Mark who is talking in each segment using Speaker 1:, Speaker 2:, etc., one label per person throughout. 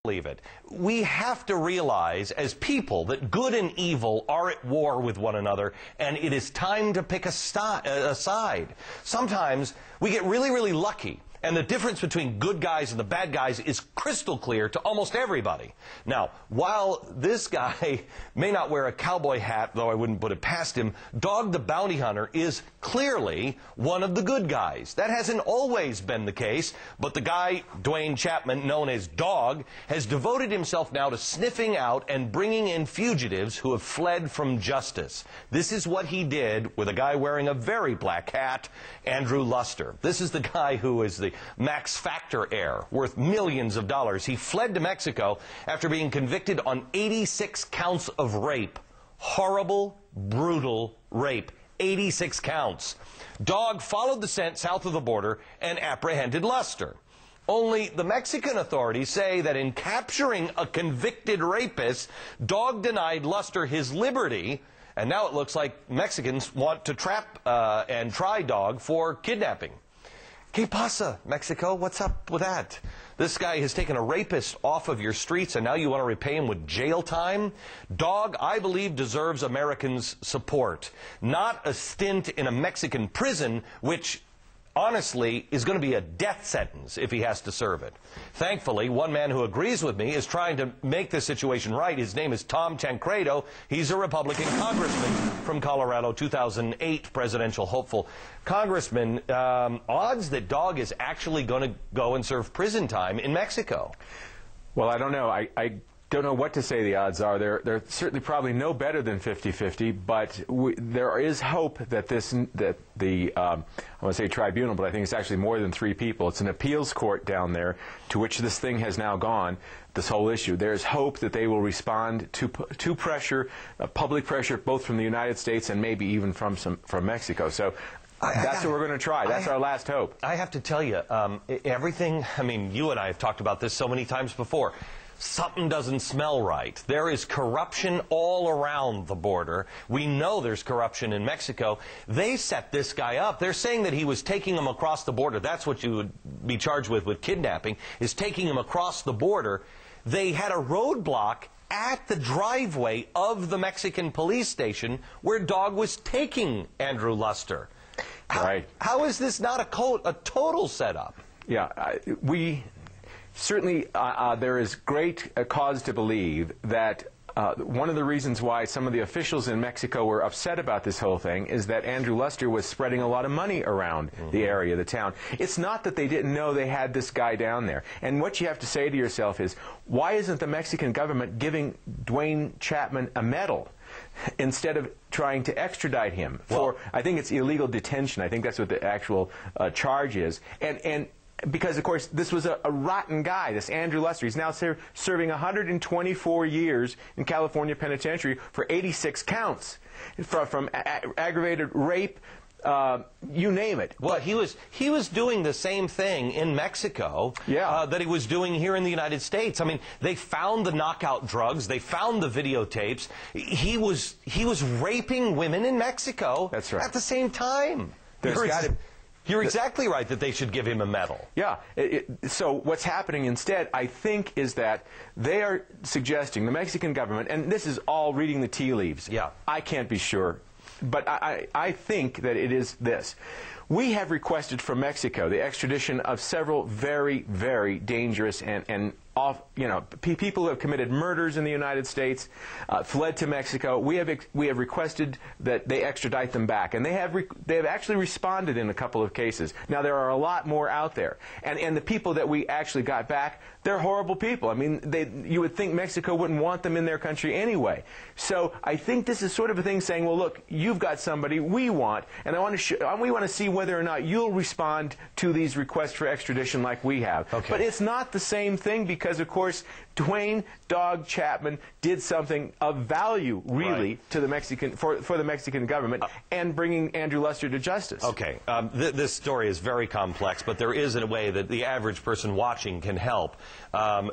Speaker 1: believe it. We have to realize as people that good and evil are at war with one another, and it is time to pick a side. Sometimes we get really lucky, and the difference between good guys and the bad guys is crystal clear to almost everybody. Now, while this guy may not wear a cowboy hat, though I wouldn't put it past him, Dog the Bounty Hunter is clearly one of the good guys. That hasn't always been the case, but the guy, Dwayne Chapman, known as Dog, has devoted himself now to sniffing out and bringing in fugitives who have fled from justice. This is what he did with a guy wearing a very black hat, Andrew Luster. This is the guy who is the Max Factor heir, worth millions of dollars. He fled to Mexico after being convicted on 86 counts of rape. Horrible, brutal rape. 86 counts. Dog followed the scent south of the border and apprehended Luster. Only the Mexican authorities say that in capturing a convicted rapist, Dog denied Luster his liberty, and now it looks like Mexicans want to trap and try Dog for kidnapping. ¿Qué pasa, Mexico? What's up with that? This guy has taken a rapist off of your streets, and now you want to repay him with jail time? Dog, I believe, deserves Americans' support. Not a stint in a Mexican prison, which honestly is going to be a death sentence if he has to serve it. Thankfully, one man who agrees with me is trying to make this situation right. His name is Tom Tancredo. He's a Republican congressman from Colorado, 2008 presidential hopeful. Congressman, odds that Dog is actually going to go and serve prison time in Mexico?
Speaker 2: Well, I don't know. I don't know what to say the odds are. They're certainly probably no better than 50-50, but there is hope that I want to say tribunal, but I think it's actually more than 3 people. It's an appeals court down there to which this thing has now gone, this whole issue. There's hope that they will respond to pressure, public pressure, both from the United States and maybe even from Mexico. So that's what we're going to try. That's our last hope.
Speaker 1: I have to tell you, everything, I mean, you and I have talked about this so many times before. Something doesn't smell right. There is corruption all around the border. We know there's corruption in Mexico. They set this guy up. They're saying that he was taking him across the border. That's what you would be charged with kidnapping, is taking him across the border. They had a roadblock at the driveway of the Mexican police station where Dog was taking Andrew Luster.
Speaker 2: Right.
Speaker 1: How is this not a total setup?
Speaker 2: Yeah, certainly, there is great cause to believe that one of the reasons why some of the officials in Mexico were upset about this whole thing is that Andrew Luster was spreading a lot of money around the area, the town. It's not that they didn't know they had this guy down there. And what you have to say to yourself is, why isn't the Mexican government giving Dwayne Chapman a medal instead of trying to extradite him for, I think it's illegal detention. I think that's what the actual charge is. And because, of course, this was a rotten guy, this Andrew Luster. He's now serving 124 years in California penitentiary for 86 counts from aggravated rape, you name it.
Speaker 1: Well, he was doing the same thing in Mexico that he was doing here in the United States. I mean, they found the knockout drugs. They found the videotapes. He was raping women in Mexico.
Speaker 2: That's right.
Speaker 1: At the same time. You're exactly right that they should give him a medal.
Speaker 2: Yeah. So what's happening instead, I think, is that they are suggesting, the Mexican government, and this is all reading the tea leaves.
Speaker 1: Yeah.
Speaker 2: I can't be sure. But I think that it is this. We have requested from Mexico the extradition of several very dangerous and people who have committed murders in the United States, fled to Mexico. We have requested that they extradite them back, and they have actually responded in a couple of cases. Now there are a lot more out there, and the people that we actually got back, they're horrible people. I mean, you would think Mexico wouldn't want them in their country anyway. So I think this is sort of a thing saying, well, look, you've got somebody we want, and we want to see whether or not you'll respond to these requests for extradition like we have.
Speaker 1: Okay.
Speaker 2: But it's not the same thing because, of course, Dwayne "Dog" Chapman did something of value, really, to the Mexican for the Mexican government and bringing Andrew Luster to justice.
Speaker 1: Okay, this story is very complex, but there is a way that the average person watching can help.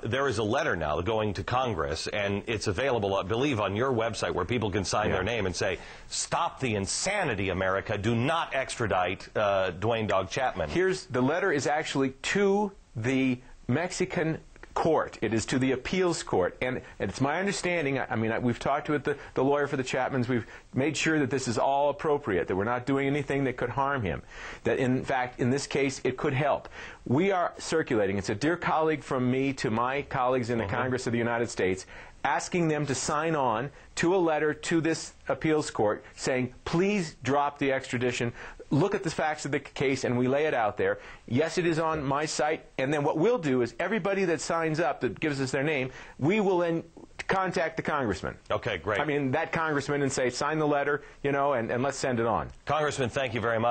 Speaker 1: There is a letter now going to Congress, and it's available, I believe, on your website where people can sign their name and say, "Stop the insanity, America! Do not extradite Dwayne "Dog" Chapman."
Speaker 2: The letter is actually to the Mexican court. It is to the appeals court. And it's my understanding, I mean, we've talked with the lawyer for the Chapmans. We've made sure that this is all appropriate, that we're not doing anything that could harm him, that in fact, in this case, it could help. We are circulating. It's a dear colleague from me to my colleagues in the Congress of the United States, asking them to sign on to a letter to this appeals court saying, please drop the extradition. Look at the facts of the case, and we lay it out there. Yes, it is on my site, and then what we'll do is everybody that signs up, that gives us their name, we will then contact the congressman.
Speaker 1: Okay, great.
Speaker 2: I mean, that congressman, and say, sign the letter, you know, and let's send it on.
Speaker 1: Congressman, thank you very much.